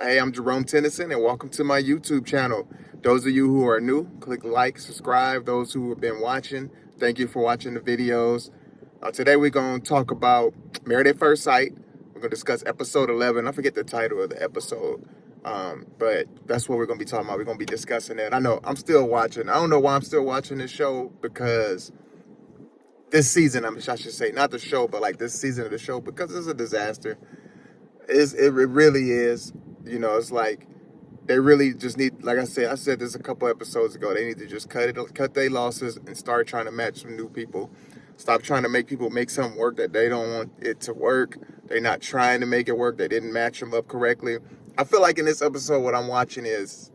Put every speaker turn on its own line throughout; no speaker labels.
Hey, I'm Jerome Tennyson, and welcome to my YouTube channel. Those of you who are new, click like, subscribe. Those who have been watching, thank you for watching the videos. Today we're going to talk about Married at First Sight. We're going to discuss episode 11. I forget the title of the episode, but that's what we're going to be talking about. We're going to be discussing it. I know I'm still watching. I don't know why I'm still watching this show, because this season, I should say, not the show, but like this season of the show, because it's a disaster. It really is. You know, it's like they really just need, like I said this a couple episodes ago, they need to just cut their losses and start trying to match some new people. Stop trying to make people make something work that they don't want it to work. They're not trying to make it work. They didn't match them up correctly. I feel like in this episode, what I'm watching the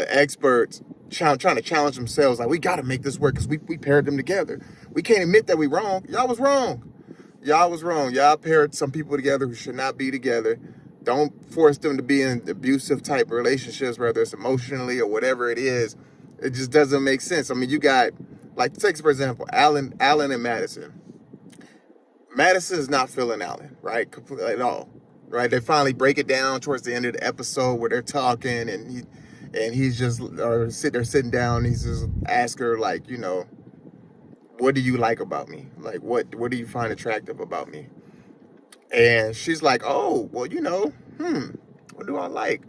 experts trying to challenge themselves. Like, we got to make this work because we paired them together. We can't admit that we wrong. Y'all was wrong. Y'all paired some people together who should not be together. Don't force them to be in abusive type relationships, whether it's emotionally or whatever it is. It just doesn't make sense. I mean, you got, like, take for example, Alan and Madison. Madison is not feeling Alan, right? Completely at all, right? They finally break it down towards the end of the episode where they're talking, and he's just, or they're sitting down, and he's just ask her, like, you know, what do you like about me? Like, what do you find attractive about me? And she's like, oh, well, you know, what do I like?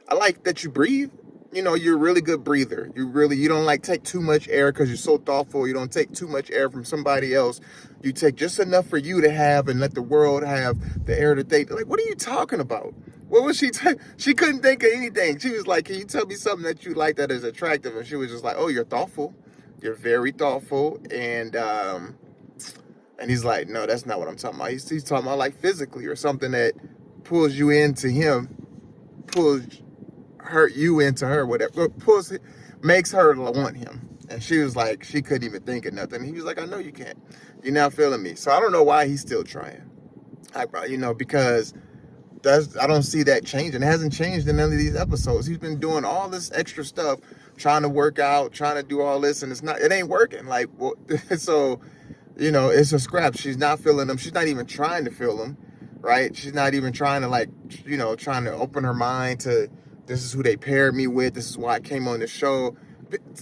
I like that you breathe. You know, you're a really good breather. You don't like take too much air because you're so thoughtful. You don't take too much air from somebody else. You take just enough for you to have and let the world have the air that they, like, what are you talking about? What was she, she couldn't think of anything. She was like, can you tell me something that you like that is attractive? And she was just like, oh, you're thoughtful. You're very thoughtful. And he's like, no, that's not what I'm talking about. He's talking about like physically or something that pulls you into him, you into her, whatever, makes her want him. And she was like, she couldn't even think of nothing. He was like, I know you can't. You're not feeling me. So I don't know why he's still trying. Because I don't see that changing. It hasn't changed in none of these episodes. He's been doing all this extra stuff, trying to work out, trying to do all this, and it ain't working. Like, well, so, you know, it's a scrap. She's not feeling him. She's not even trying to feel him, right? She's not even trying to, like, you know, trying to open her mind to, this is who they paired me with. This is why I came on the show.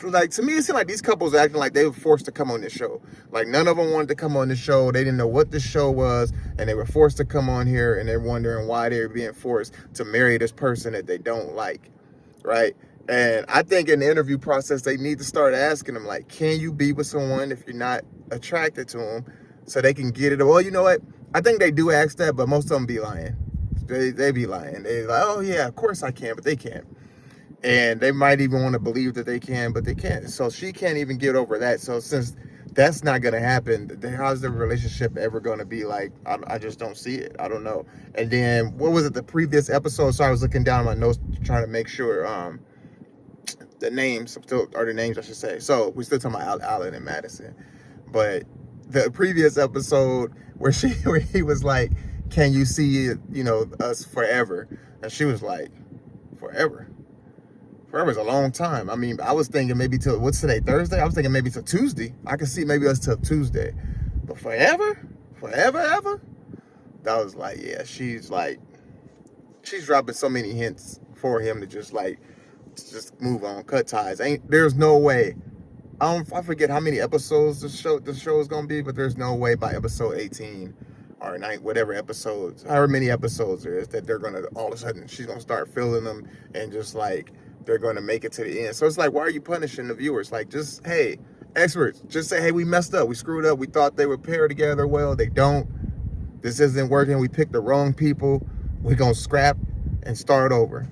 Like, to me, it seemed like these couples are acting like they were forced to come on this show. Like, none of them wanted to come on the show. They didn't know what the show was, and they were forced to come on here, and they're wondering why they're being forced to marry this person that they don't like, right? And I think in the interview process, they need to start asking them, like, can you be with someone if you're not attracted to them, so they can get it? Well, you know what? I think they do ask that, but most of them be lying. They be lying. They're like, oh, yeah, of course I can, but they can't. And they might even want to believe that they can, but they can't. So she can't even get over that. So since that's not going to happen, how's the relationship ever going to be like? I just don't see it. I don't know. And then, what was it, the previous episode? So I was looking down my notes trying to make sure the names, or the names I should say. So we're still talking about Alan and Madison. But the previous episode where he was like, can you see, you know, us forever? And she was like, forever? Forever is a long time. I mean, I was thinking maybe till, what's today, Thursday? I was thinking maybe till Tuesday. I could see maybe us till Tuesday. But forever? Forever, ever? That was like, yeah, she's dropping so many hints for him to just move on, cut ties. There's no way. I forget how many episodes the show is gonna be, but there's no way by episode 18 or 9, whatever episodes, however many episodes there is, that they're gonna, all of a sudden she's gonna start feeling them, and just like they're gonna make it to the end. So it's like, why are you punishing the viewers? Like, just, hey, experts, just say, hey, we messed up, we screwed up, we thought they would pair together well, they don't. This isn't working, we picked the wrong people, we're gonna scrap and start over.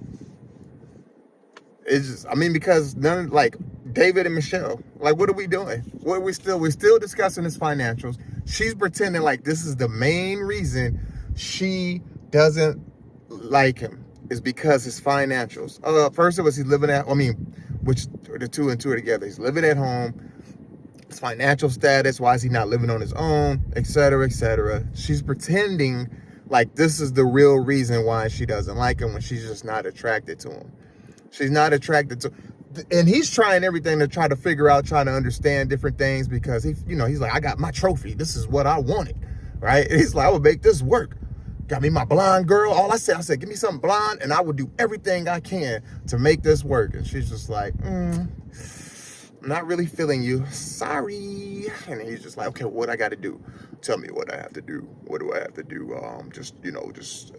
It's just, I mean, because none, like David and Michelle, like, what are we doing? We're still discussing his financials. She's pretending like this is the main reason she doesn't like him, is because his financials. First it was he's living at, which the two and two are together. He's living at home. His financial status, why is he not living on his own, etc., etc. She's pretending like this is the real reason why she doesn't like him, when she's just not attracted to him. She's not attracted to, and he's trying everything to try to figure out, trying to understand different things, because he's like, I got my trophy. This is what I wanted, right? And he's like, I would make this work. got me my blonde girl. All I said, give me something blonde, and I will do everything I can to make this work. And she's just like, I'm not really feeling you. Sorry. And he's just like, okay, what I got to do? Tell me what I have to do. What do I have to do? Just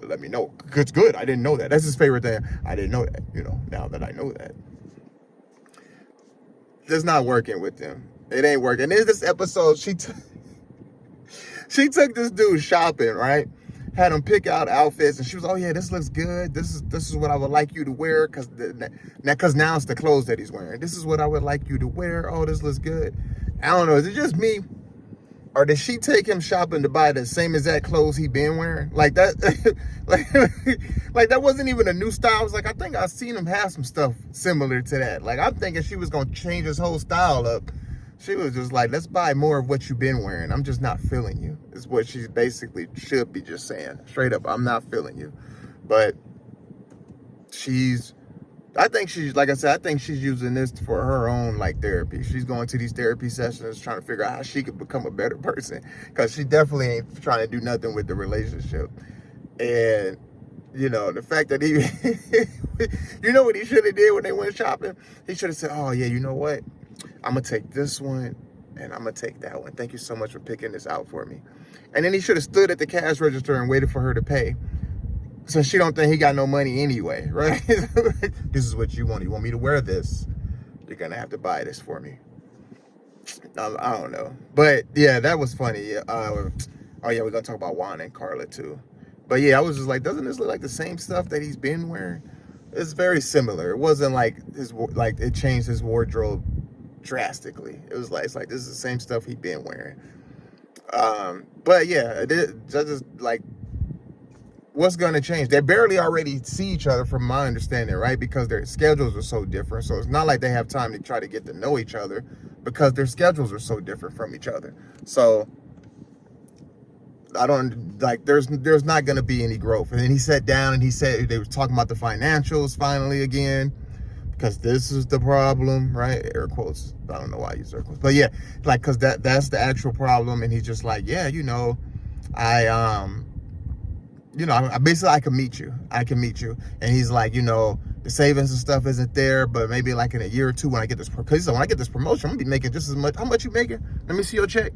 let me know. It's good. I didn't know that. That's his favorite thing. I didn't know that. Now that I know that. It's not working with them. It ain't working. In this episode, she took this dude shopping, right? Had him pick out outfits, and she was, oh yeah, this looks good. This is what I would like you to wear, cause now it's the clothes that he's wearing. This is what I would like you to wear. Oh, this looks good. I don't know. Is it just me, or did she take him shopping to buy the same exact clothes he been wearing? Like that, like that wasn't even a new style. I was like, I think I've seen him have some stuff similar to that. Like I'm thinking she was gonna change his whole style up. She was just like, let's buy more of what you've been wearing. I'm just not feeling you, is what she basically should be just saying. Straight up, I'm not feeling you. But I think she's using this for her own, like, therapy. She's going to these therapy sessions trying to figure out how she could become a better person. Because she definitely ain't trying to do nothing with the relationship. And, the fact that he, what he should have did when they went shopping? He should have said, oh, yeah, you know what? I'm going to take this one, and I'm going to take that one. Thank you so much for picking this out for me. And then he should have stood at the cash register and waited for her to pay. So she don't think he got no money anyway, right? This is what you want. You want me to wear this? You're going to have to buy this for me. I don't know. But, yeah, that was funny. Oh, yeah, we're going to talk about Juan and Carla, too. But, yeah, I was just like, doesn't this look like the same stuff that he's been wearing? It's very similar. It wasn't like it changed his wardrobe drastically. It was like, it's like, this is the same stuff he'd been wearing. But yeah, just like, what's going to change? They barely already see each other from my understanding, right? Because their schedules are so different. So it's not like they have time to try to get to know each other because their schedules are so different from each other. So I don't like, there's not going to be any growth. And then he sat down and he said, they were talking about the financials finally again, because this is the problem, right? Air quotes. I don't know why I use air quotes, but yeah, like, because that's the actual problem. And he's just like, yeah, I basically, I can meet you. And he's like, the savings and stuff isn't there, but maybe like in a year or two when I get this, because he said, when I get this promotion, I'm gonna be making just as much. How much you making? Let me see your check.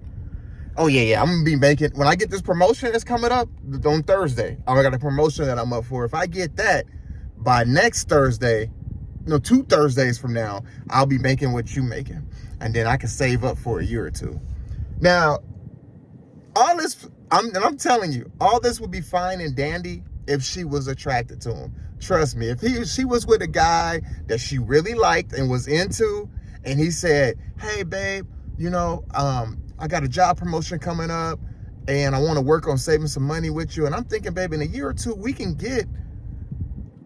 Oh yeah, I'm gonna be making, when I get this promotion that's coming up on Thursday, I got a promotion that I'm up for. If I get that by next Thursday, 2 Thursdays from now, I'll be making what you making. And then I can save up for a year or two. Now, all this, I'm telling you, all this would be fine and dandy if she was attracted to him. Trust me, if she was with a guy that she really liked and was into, and he said, hey babe, I got a job promotion coming up and I want to work on saving some money with you. And I'm thinking, babe, in a year or two, we can get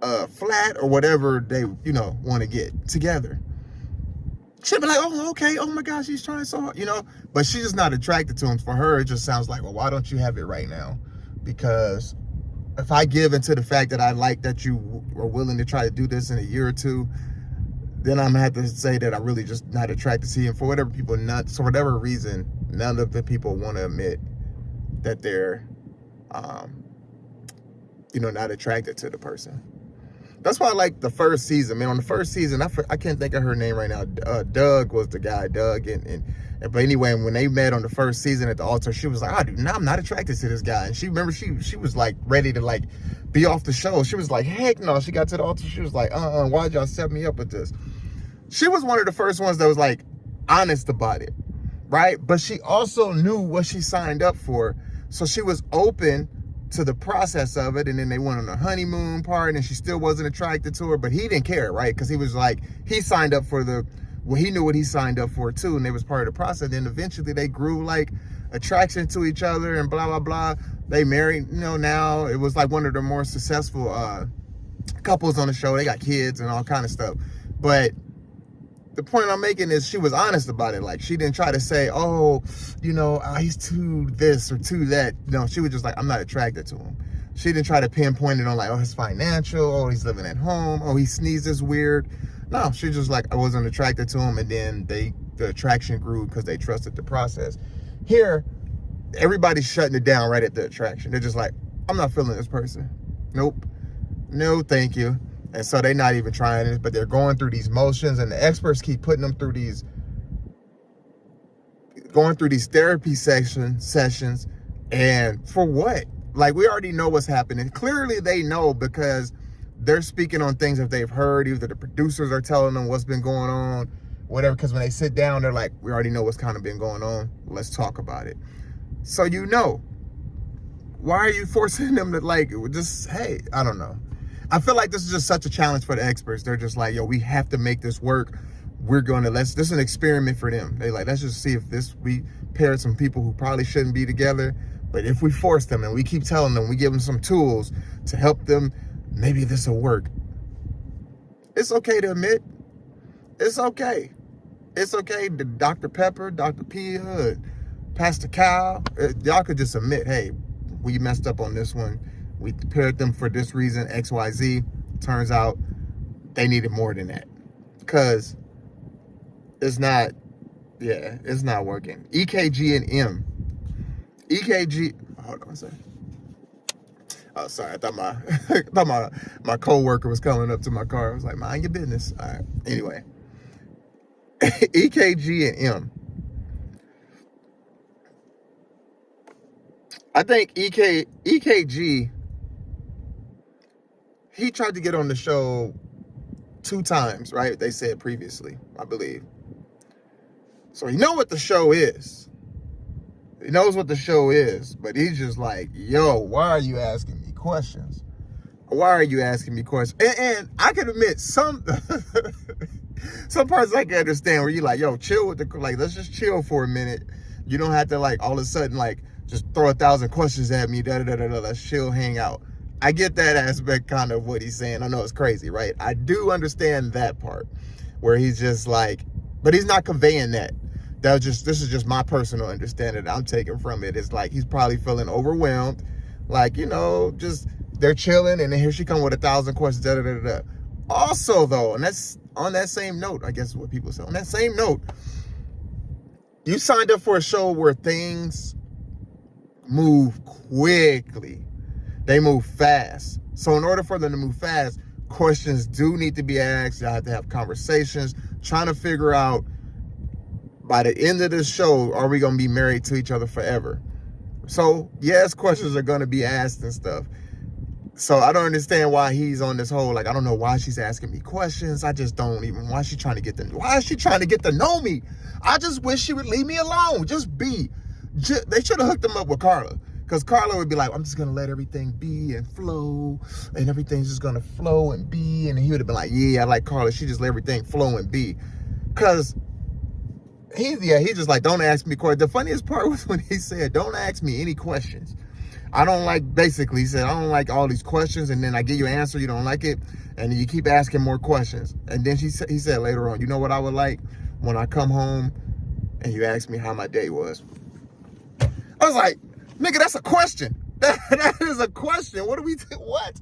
a flat or whatever they, want to get together. She'd be like, oh, okay. Oh my gosh, he's trying so hard, but she's just not attracted to him. For her, it just sounds like, well, why don't you have it right now? Because if I give into the fact that I like that you are willing to try to do this in a year or two, then I'm gonna have to say that I'm really just not attracted to him. For whatever reason, none of the people want to admit that they're, not attracted to the person. That's why I like the first season. Man, on the first season, I can't think of her name right now. Doug was the guy, Doug. But anyway, when they met on the first season at the altar, she was like, I'm not attracted to this guy. And she was like ready to like be off the show. She was like, heck no. She got to the altar. She was like, why'd y'all set me up with this? She was one of the first ones that was like honest about it, right? But she also knew what she signed up for. So she was open to the process of it. And then they went on a honeymoon part and she still wasn't attracted to her, but he didn't care, right? Because he was like, he signed up for he knew what he signed up for too. And it was part of the process. Then eventually they grew like attraction to each other and blah, blah, blah. They married, now it was like one of the more successful couples on the show. They got kids and all kind of stuff. But the point I'm making is she was honest about it. Like, she didn't try to say, he's too this or too that. No, she was just like, I'm not attracted to him. She didn't try to pinpoint it on like, his financial, he's living at home, he sneezes weird. No, she just like, I wasn't attracted to him. And then the attraction grew because they trusted the process. Here, everybody's shutting it down right at the attraction. They're just like, I'm not feeling this person. Nope. No, thank you. And so they're not even trying it, but they're going through these motions, and the experts keep putting them through these, going through these therapy sessions. And for what? Like, we already know what's happening. Clearly they know, because they're speaking on things that they've heard. Either the producers are telling them what's been going on, whatever, because when they sit down, they're like, we already know what's kind of been going on. Let's talk about it. So, you know, why are you forcing them to, like, just, hey, I don't know. I feel like this is just such a challenge for the experts. They're just like, yo, we have to make this work. We're going to, this is an experiment for them. They like, let's just see if we pair some people who probably shouldn't be together. But if we force them and we keep telling them, we give them some tools to help them, maybe this will work. It's okay to admit. It's okay. It's okay to Dr. Pepper, Dr. Pia, Pastor Cal. Y'all could just admit, hey, we messed up on this one. We paired them for this reason, X, Y, Z. Turns out they needed more than that. Because it's not, yeah, it's not working. EKG and M. EKG, hold on a second. Oh, sorry, I thought my co-worker was coming up to my car. I was like, mind your business. All right, anyway. EKG and M. I think EKG, he tried to get on the show 2 times, right? They said previously, I believe. So he knows what the show is. He knows what the show is, but he's just like, yo, why are you asking me questions? Why are you asking me questions? And I can admit some parts I can understand where you're like, yo, chill with let's just chill for a minute. You don't have to all of a sudden just throw 1,000 questions at me, let's chill, hang out. I get that aspect kind of what he's saying. I know it's crazy, right? I do understand that part where he's just but he's not conveying that. This is just my personal understanding that I'm taking from it. It's like he's probably feeling overwhelmed, just they're chilling, and then here she come with 1,000 questions. Also, though, and that's on that same note, I guess is what people say. On that same note, you signed up for a show where things move quickly. They move fast. So in order for them to move fast, questions do need to be asked. You have to have conversations, trying to figure out, by the end of the show, are we going to be married to each other forever? So, yes, questions are going to be asked and stuff. So I don't understand why he's on this whole, I don't know why she's asking me questions. I just don't even, why is she trying to get to know me? I just wish she would leave me alone. Just be. They should have hooked him up with Carla. Because Carla would be like, I'm just going to let everything be and flow. And everything's just going to flow and be. And he would have been like, yeah, I like Carla. She just let everything flow and be. Because he's just like, don't ask me questions. The funniest part was when he said, don't ask me any questions. I don't basically, he said, I don't like all these questions, and then I give you an answer, you don't like it, and then you keep asking more questions. And then he said later on, you know what I would like? When I come home and you ask me how my day was. I was like, nigga, that's a question. That is a question. What do we do? What?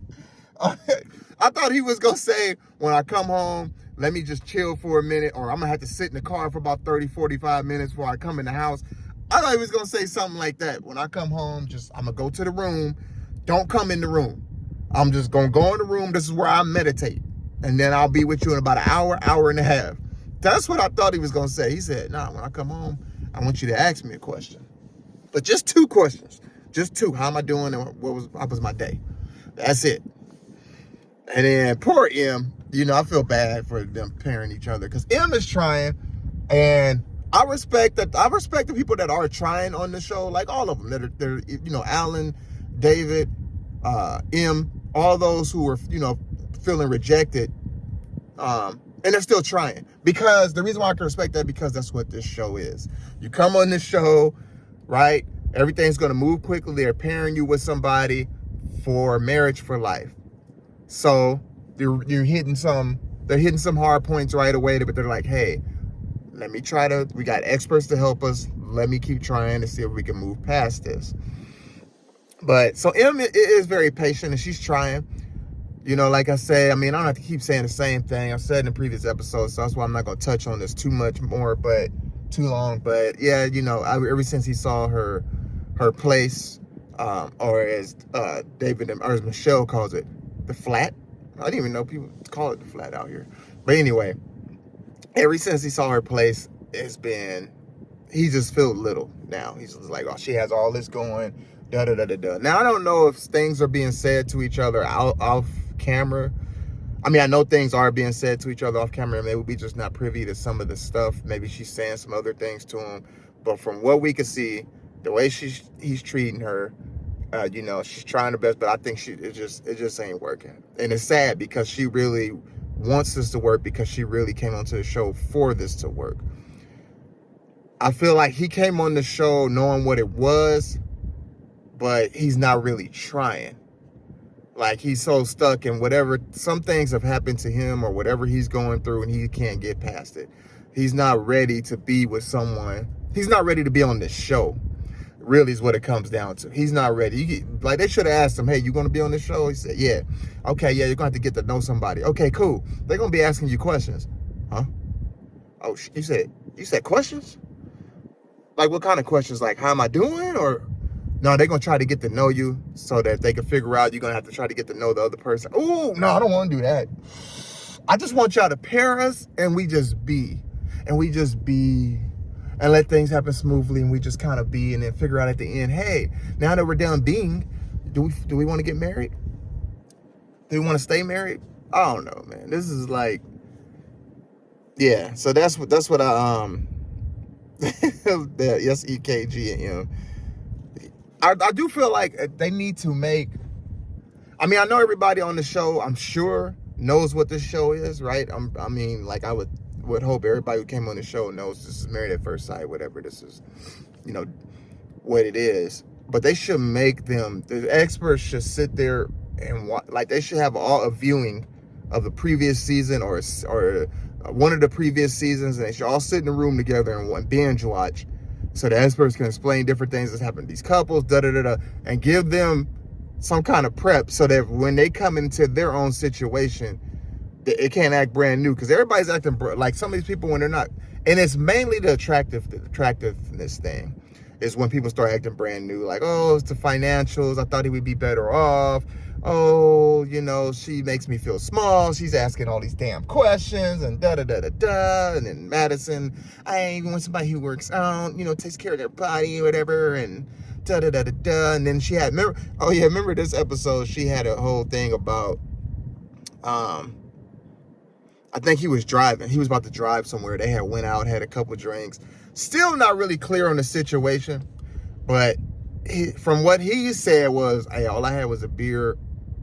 I thought he was going to say, when I come home, let me just chill for a minute, or I'm going to have to sit in the car for about 30, 45 minutes before I come in the house. I thought he was going to say something like that. When I come home, I'm going to go to the room. Don't come in the room. I'm just going to go in the room. This is where I meditate. And then I'll be with you in about an hour, hour and a half. That's what I thought he was going to say. He said, nah, when I come home, I want you to ask me a question. But just 2 questions. Just 2. How am I doing? And how was my day? That's it. And then poor M, I feel bad for them pairing each other, because M is trying, and I respect the people that are trying on the show, like all of them. They're Alan, David, M, all those who are, feeling rejected, and they're still trying. Because the reason why I can respect that, because that's what this show is. You come on this show, right? Everything's going to move quickly. They're pairing you with somebody for marriage for life. So they're hitting some hard points right away, but they're like, hey, we got experts to help us. Let me keep trying to see if we can move past this. But so M is very patient, and she's trying. Like I say, I don't have to keep saying the same thing. I've said in the previous episodes, so that's why I'm not going to touch on this too long. But yeah, ever since he saw her place, Or as David or as Michelle calls it, the flat. I didn't even know people call it the flat out here. But anyway, ever since he saw her place, he just felt little now. He's just like, oh, she has all this going, da da da da da. Now I don't know if things are being said to each other off camera. I mean, I know things are being said to each other off camera, and maybe we just not privy to some of the stuff. Maybe she's saying some other things to him. But from what we can see, the way he's treating her, she's trying her best, but I think it just ain't working. And it's sad because she really wants this to work, because she really came onto the show for this to work. I feel like he came on the show knowing what it was, but he's not really trying. Like, he's so stuck in whatever, some things have happened to him or whatever he's going through, and he can't get past it. He's not ready to be with someone. He's not ready to be on this show, really, is what it comes down to. He's not ready. Like, they should have asked him, hey, you going to be on this show? He said, yeah. Okay, yeah, you're going to have to get to know somebody. Okay, cool. They're going to be asking you questions. Huh? Oh, you said questions? Like, what kind of questions? Like, how am I doing? Or... No, they're going to try to get to know you so that they can figure out you're going to have to try to get to know the other person. Ooh, no, I don't want to do that. I just want y'all to pair us and we just be. And we just be. And let things happen smoothly, and we just kind of be, and then figure out at the end, hey, now that we're done being, do we want to get married? Do we want to stay married? I don't know, man. This is like, yeah. So that's what I the SEKG and I do feel like they need to make, I mean, I know everybody on the show, I'm sure, knows what this show is, right? I mean, like, I would hope everybody who came on the show knows this is Married at First Sight, whatever this is, what it is. But they should make them, the experts should sit there and watch, like, they should have a viewing of the previous season or one of the previous seasons, and they should all sit in a room together and binge watch, so the experts can explain different things that's happened to these couples, and give them some kind of prep so that when they come into their own situation, it can't act brand new. Because everybody's acting like some of these people when they're not. And it's mainly the attractiveness thing is when people start acting brand new. Like, oh, it's the financials. I thought he would be better off. Oh, she makes me feel small. She's asking all these damn questions and da-da-da-da-da. And then Madison, I want somebody who works out, takes care of their body or whatever. And da-da-da-da-da. And then she had, remember this episode? She had a whole thing about, I think he was driving. He was about to drive somewhere. They had went out, had a couple drinks. Still not really clear on the situation. But from what he said was, hey, all I had was a beer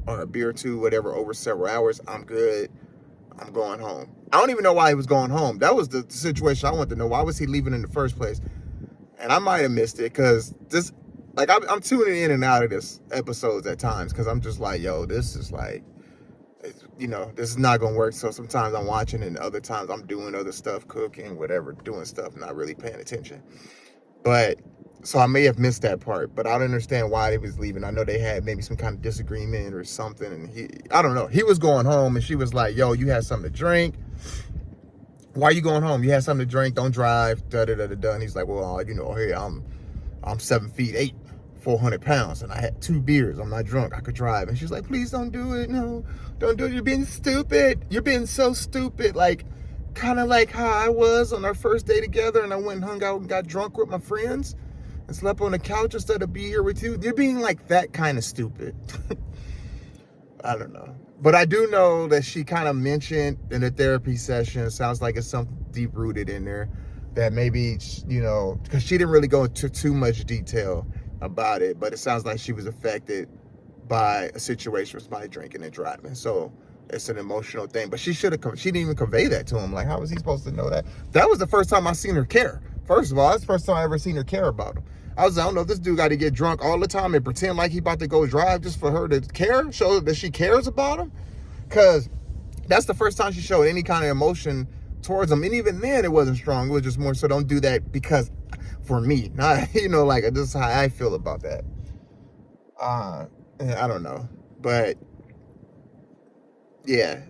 or a beer or two, whatever, over several hours. I'm good. I'm going home. I don't even know why he was going home. That was the situation I wanted to know. Why was he leaving in the first place? And I might have missed it because this, like, I'm tuning in and out of this episodes at times because I'm just like, yo, this is like, this is not going to work. So sometimes I'm watching and other times I'm doing other stuff, cooking, whatever, doing stuff, not really paying attention. But so I may have missed that part, but I don't understand why he was leaving. I know they had maybe some kind of disagreement or something. And I don't know. He was going home and she was like, yo, you had something to drink. Why are you going home? You had something to drink. Don't drive. Da-da-da-da-da. And he's like, well, hey, I'm 7'8", 400 pounds, and I had 2 beers. I'm not drunk. I could drive. And she's like, please don't do it. No, don't do it. You're being stupid. You're being so stupid. Like, kind of like how I was on our first day together, and I went and hung out and got drunk with my friends and slept on the couch instead of be here with you. You're being like that kind of stupid. I don't know. But I do know that she kind of mentioned in a therapy session, sounds like it's something deep rooted in there, that maybe, because she didn't really go into too much detail about it, but it sounds like she was affected by a situation with somebody drinking and driving. So it's an emotional thing. But she didn't even convey that to him. Like, how was he supposed to know that? That was the first time I seen her care. First of all, that's the first time I ever seen her care about him. I don't know if this dude got to get drunk all the time and pretend like he about to go drive just for her to care, show that she cares about him. Because that's the first time she showed any kind of emotion towards him. And even then, it wasn't strong. It was just more so, don't do that because for me. Not, like, this is how I feel about that. I don't know. But, yeah,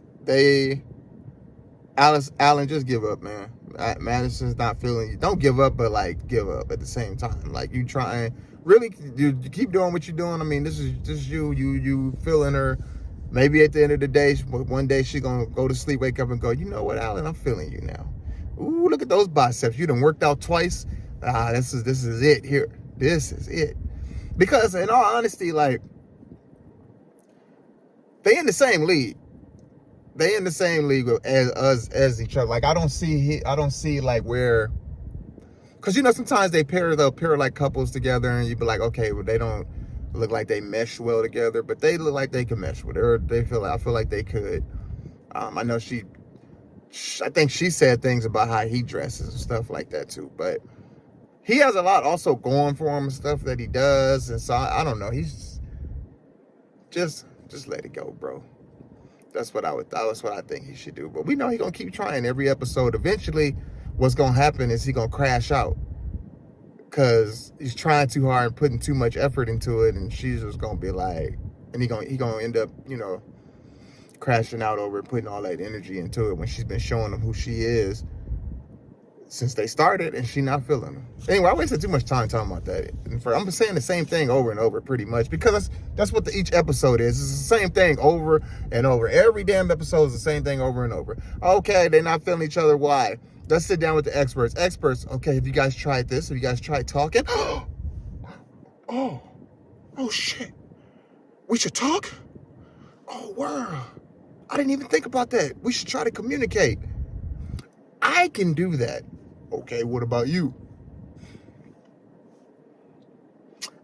Alan, just give up, man. Madison's not feeling you. Don't give up, but, like, give up at the same time. Like, you trying really, you keep doing what you're doing. I mean, this is you feeling her. Maybe at the end of the day, one day she gonna go to sleep, wake up and go, you know what, Alan, I'm feeling you now. Ooh, look at those biceps. You done worked out twice. This is it here. This is it. Because in all honesty, like, they in the same league. They in the same league as each other. Like, I don't see like where, because you know sometimes they'll pair like couples together, and you be like, okay, well, they don't look like they mesh well together, but they look like they can mesh with her. I feel like they could. I know I think she said things about how he dresses and stuff like that too, but he has a lot also going for him and stuff that he does, and so I don't know. He's just let it go, bro. That's what I think he should do. But we know he's gonna keep trying every episode. Eventually, what's gonna happen is he gonna crash out because he's trying too hard and putting too much effort into it, and she's just gonna be like, and he gonna end up, crashing out over it, putting all that energy into it when she's been showing him who she is since they started, and she not feeling them. Anyway, I wasted too much time talking about that. And I'm saying the same thing over and over pretty much, because that's what each episode is. It's the same thing over and over. Every damn episode is the same thing over and over. Okay, they're not feeling each other. Why? Let's sit down with the experts. Okay, have you guys tried this? Have you guys tried talking? Oh shit. We should talk? Oh, wow. I didn't even think about that. We should try to communicate. I can do that. Okay, what about you?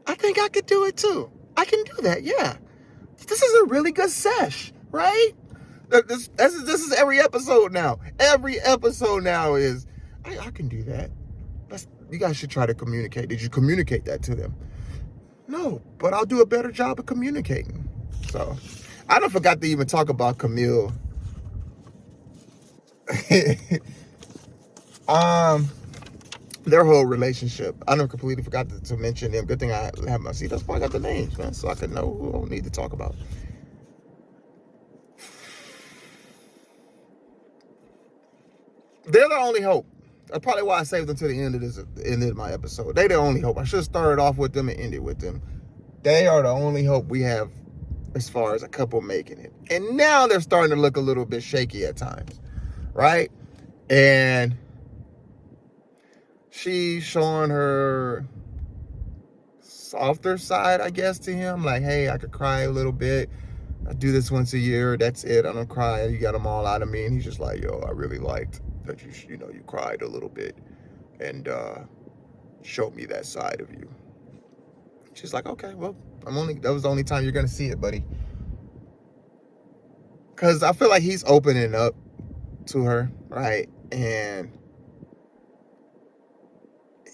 I think I could do it too. I can do that, yeah. This is a really good sesh, right? This is every episode now. Every episode now is, I can do that. You guys should try to communicate. Did you communicate that to them? No, but I'll do a better job of communicating. So, I don't forgot to even talk about Camille. Their whole relationship. I don't completely forgot to mention them. Good thing I have my seat. That's why I got the names, man, so I can know who I need to talk about. They're the only hope. That's probably why I saved them to the end of my episode. They're the only hope. I should have started off with them and ended with them. They are the only hope we have as far as a couple making it. And now they're starting to look a little bit shaky at times, right? And she's showing her softer side, I guess, to him. Like, hey, I could cry a little bit. I do this once a year. That's it. I don't cry. You got them all out of me. And he's just like, yo, I really liked that you cried a little bit and showed me that side of you. She's like, okay, well, that was the only time you're going to see it, buddy. Because I feel like he's opening up to her, right? And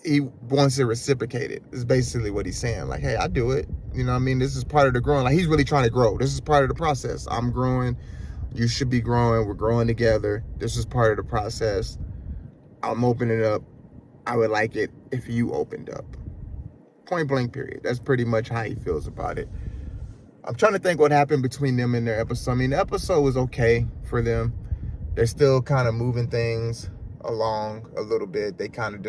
he wants to reciprocate it. Is basically what he's saying. Like, hey, I do it. You know what I mean? This is part of the growing. Like, he's really trying to grow. This is part of the process. I'm growing. You should be growing. We're growing together. This is part of the process. I'm opening up. I would like it if you opened up. Point blank, period. That's pretty much how he feels about it. I'm trying to think what happened between them and their episode. I mean, the episode was okay for them. They're still kind of moving things along a little bit. They kind of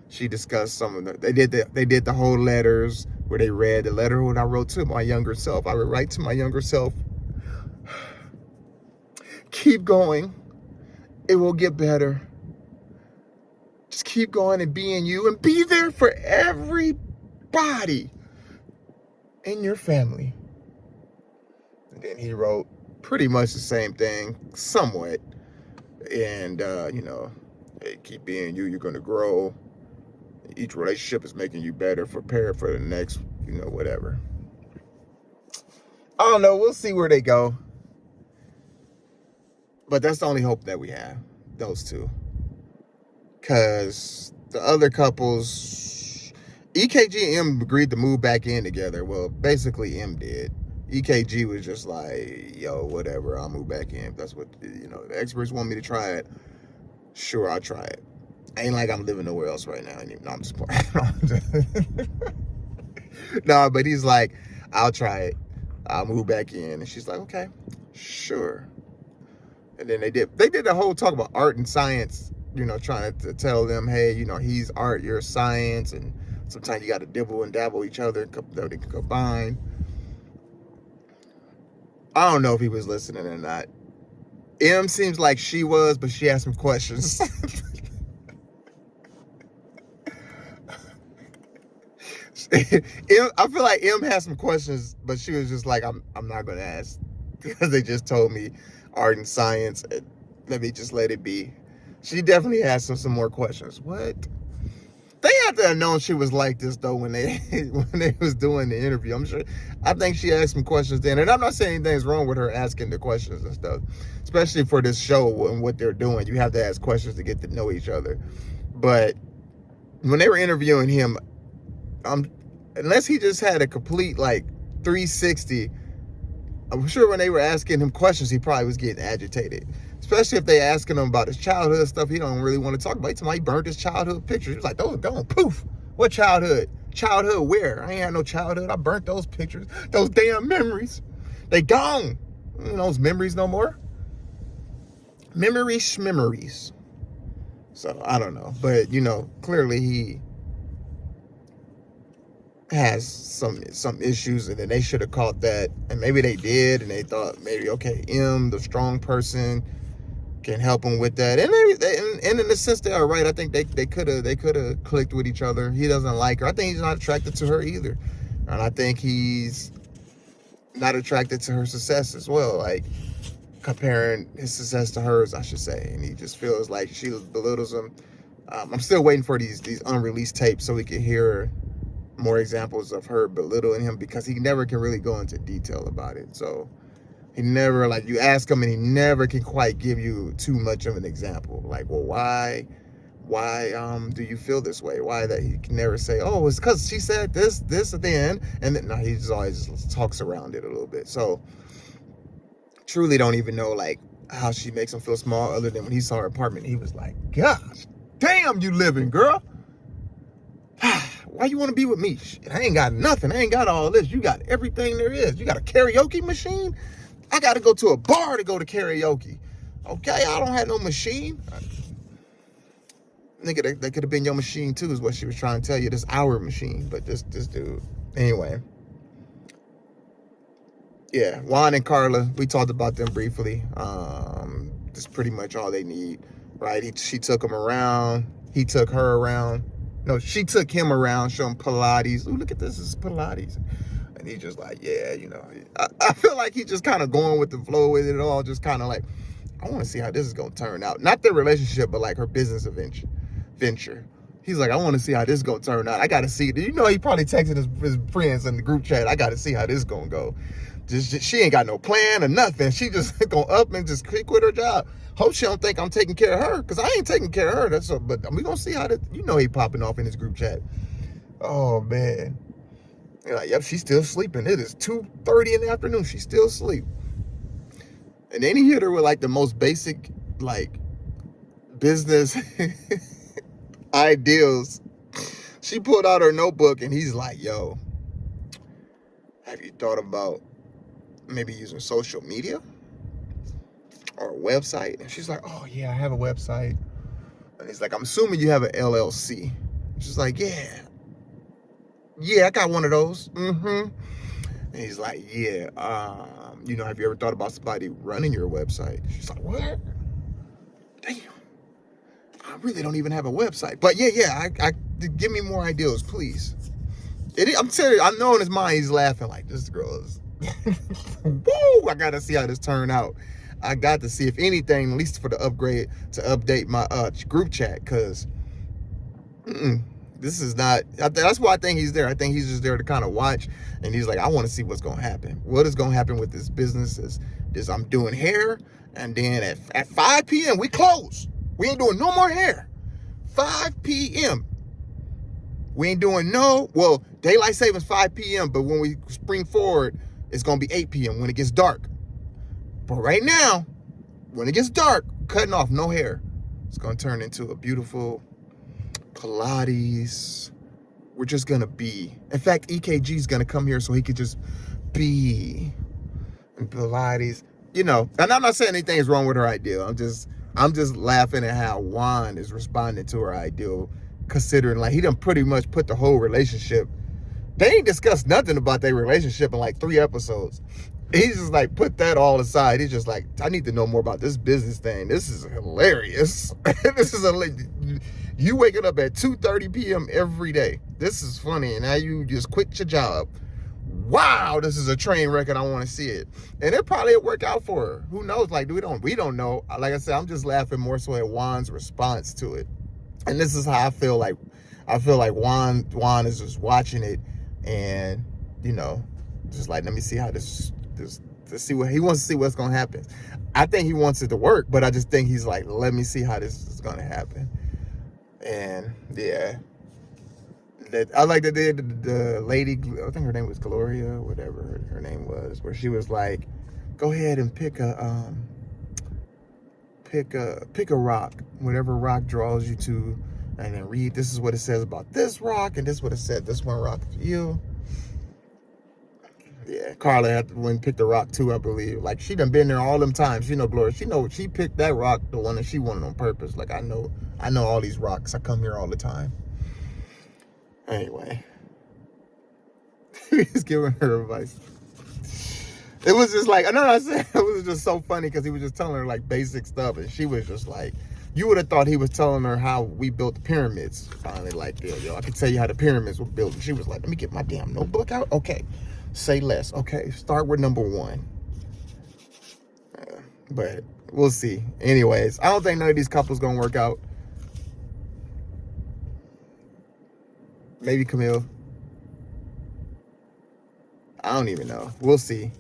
she discussed some of they did the whole letters where they read the letter what I wrote to my younger self. I would write to my younger self, keep going. It will get better. Just keep going and being you and be there for everybody in your family. And then he wrote pretty much the same thing, somewhat. And, hey, keep being you. You're going to grow. Each relationship is making you better. Prepare for the next, whatever. I don't know. We'll see where they go. But that's the only hope that we have, those two. Because the other couples, EKG and M agreed to move back in together. Well, basically M did. EKG was just like, yo, whatever, I'll move back in. That's what, the experts want me to try it. Sure, I'll try it. Ain't like I'm living nowhere else right now. No, I'm just playing. No, but he's like, I'll try it. I'll move back in. And she's like, okay, sure. And then they did the whole talk about art and science, trying to tell them, hey, he's art, you're science, and Sometimes you got to dibble and dabble each other, so they can combine. I don't know if he was listening or not. M seems like she was, but she had some questions. I feel like M had some questions, but she was just like, I'm not gonna ask because they just told me art and science. Let me just let it be. She definitely had some more questions. What? They had to have known she was like this though when they was doing the interview. I'm sure. I think she asked some questions then, and I'm not saying anything's wrong with her asking the questions and stuff, especially for this show and what they're doing. You have to ask questions to get to know each other. But when they were interviewing him, unless he just had a complete like 360, I'm sure when they were asking him questions, he probably was getting agitated. Especially if they asking him about his childhood stuff he don't really want to talk about. He burned his childhood pictures. He was like, those are gone. Poof. What childhood? Childhood where? I ain't had no childhood. I burnt those pictures. Those damn memories. They gone. You know those memories no more. Memories. So, I don't know. But, clearly he has some issues, and then they should have caught that. And maybe they did, and they thought maybe, okay, M, the strong person, can help him with that, and in a sense they are right. I think they could have clicked with each other. He doesn't like her. I think he's not attracted to her either, and I think he's not attracted to her success as well. Like comparing his success to hers, I should say, and he just feels like she belittles him. I'm still waiting for these unreleased tapes so we can hear more examples of her belittling him, because he never can really go into detail about it. So. He never, like, you ask him and he never can quite give you too much of an example. Like, well, why do you feel this way? Why that? He can never say, oh, it's because she said this at the end. And then, no, he just always talks around it a little bit. So, truly don't even know, like, how she makes him feel small, other than when he saw her apartment, he was like, gosh, damn, you living, girl. Why you want to be with me? Shit, I ain't got nothing. I ain't got all this. You got everything there is. You got a karaoke machine? I got to go to a bar to go to karaoke. Okay, I don't have no machine. Nigga, that could have been your machine too, is what she was trying to tell you. This our machine, but this dude. Anyway. Yeah, Juan and Carla, we talked about them briefly. That's pretty much all they need, right? She took him around. He took her around. No, she took him around, showed him Pilates. Ooh, look at this is Pilates. And he's just like, yeah, I feel like he's just kind of going with the flow with it all. Just kind of like, I want to see how this is going to turn out. Not their relationship, but like her business venture. He's like, I want to see how this is going to turn out. I got to see. He probably texted his friends in the group chat. I got to see how this is going to go. Just she ain't got no plan or nothing. She just going up and just quit her job. Hope she don't think I'm taking care of her, because I ain't taking care of her. But we going to see how this, he popping off in his group chat. Oh, man. You're like, yep, she's still sleeping. It is 2:30 in the afternoon. She's still asleep. And then he hit her with like the most basic, like, business ideals. She pulled out her notebook and he's like, yo, have you thought about maybe using social media or a website? And she's like, oh yeah, I have a website. And he's like, I'm assuming you have an LLC. She's like, yeah, I got one of those. And he's like, yeah, have you ever thought about somebody running your website? She's like, what? Damn, I really don't even have a website. But yeah, I give me more ideas, please. I'm telling you, I know in his mind he's laughing like, this girl is, woo, I gotta see how this turn out. I got to see, if anything, at least for the upgrade, to update my group chat, because this is not, that's why I think he's there. I think he's just there to kind of watch, and he's like, I want to see what's going to happen. What is going to happen with this business is I'm doing hair, and then at 5 p.m. we close. We ain't doing no more hair. 5 p.m. We ain't doing daylight savings 5 p.m., but when we spring forward, it's going to be 8 p.m. when it gets dark. But right now, when it gets dark, cutting off, no hair. It's going to turn into a beautiful Pilates. We're just gonna be. In fact, EKG is gonna come here so he could just be in Pilates. And I'm not saying anything is wrong with her ideal. I'm just laughing at how Juan is responding to her ideal considering, like, he done pretty much put the whole relationship. They ain't discussed nothing about their relationship in like 3 episodes. He's just like put that all aside. He's just like, I need to know more about this business thing. This is hilarious. This is you waking up at 2:30 p.m. every day. This is funny. And now you just quit your job. Wow, this is a train wreck and I want to see it. And it probably would work out for her. Who knows? Like, we don't know. Like I said, I'm just laughing more so at Juan's response to it. And this is how I feel like Juan is just watching it and, you know, just like, let me see how this to see what he wants to see what's gonna happen. I think he wants it to work, but I just think he's like, let me see how this is gonna happen. And yeah, I like that the lady, I think her name was Gloria, whatever her name was, where she was like, go ahead and pick a rock, whatever rock draws you to, and then read, this is what it says about this rock, and this is what it said, this one rock for you. Yeah, Carla had to pick the rock too, I believe. Like, she done been there all them times. You know, Gloria, she picked that rock, the one that she wanted on purpose. Like, I know all these rocks. I come here all the time. Anyway, he's giving her advice. It was just like, I know what I said. It was just so funny because he was just telling her like basic stuff, and she was just like, you would have thought he was telling her how we built the pyramids. Finally, like, yo, I can tell you how the pyramids were built. And she was like, let me get my damn notebook out. Okay, say less. Okay, start with number 1. But we'll see. Anyways, I don't think none of these couples gonna work out. Maybe Camille. I don't even know. We'll see.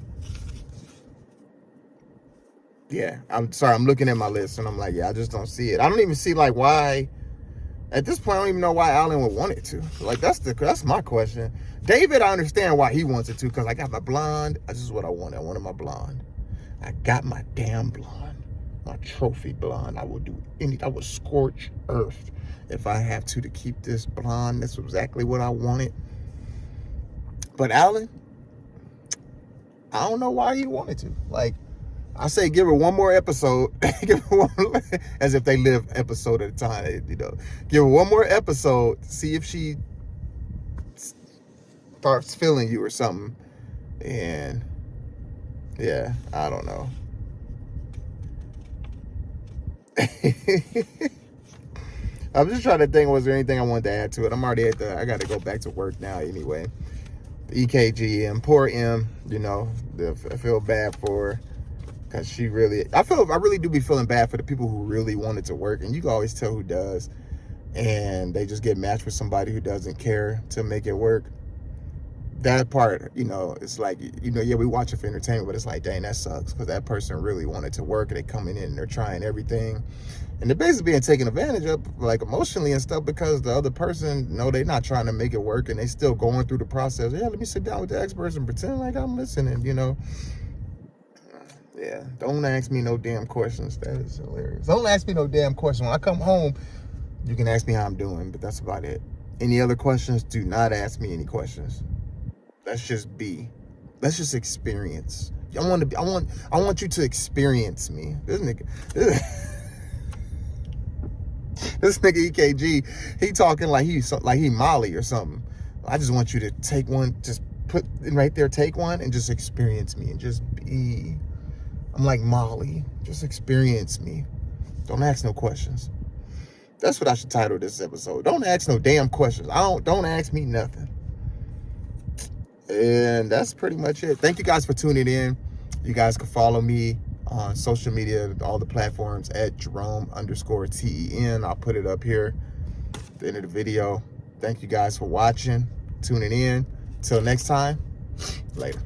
Yeah, I'm sorry. I'm looking at my list and I'm like, yeah, I just don't see it. I don't even see like why. At this point, I don't even know why Alan would want it to. Like, that's my question. David, I understand why he wants it to, because I got my blonde. This is what I wanted. I wanted my blonde. I got my damn blonde. My trophy blonde. I would do I would scorch earth if I have to keep this blonde. That's exactly what I wanted. But Alan, I don't know why he wanted to. Like, I say give her one more episode. Give her one, as if they live episode at a time, you know. Give her one more episode, see if she starts feeling you or something. And yeah, I don't know. I'm just trying to think, was there anything I wanted to add to it? I'm already I got to go back to work now anyway. The EKG and poor M, you know, I feel bad for her. Because I really do be feeling bad for the people who really want it to work. And you can always tell who does. And they just get matched with somebody who doesn't care to make it work. That part, you know, it's like, you know, yeah, we watch it for entertainment, but it's like, dang, that sucks. Because that person really wanted to work. And they coming in and they're trying everything. And they're basically being taken advantage of, like, emotionally and stuff, because the other person, no, they're not trying to make it work. And they still going through the process. Yeah, let me sit down with the experts and pretend like I'm listening, you know. Yeah, don't ask me no damn questions. That is hilarious. Don't ask me no damn questions. When I come home, you can ask me how I'm doing, but that's about it. Any other questions? Do not ask me any questions. Let's just be. Let's just experience. I want you to experience me. This nigga EKG, he talking like he Molly or something. I just want you to take one, just put it right there, take one, and just experience me and just be. I'm like Molly. Just experience me. Don't ask no questions. That's what I should title this episode. Don't ask no damn questions. Don't ask me nothing. And that's pretty much it. Thank you guys for tuning in. You guys can follow me on social media, all the platforms at Jerome_TEN. I'll put it up here at the end of the video. Thank you guys for watching, tuning in. Till next time, later.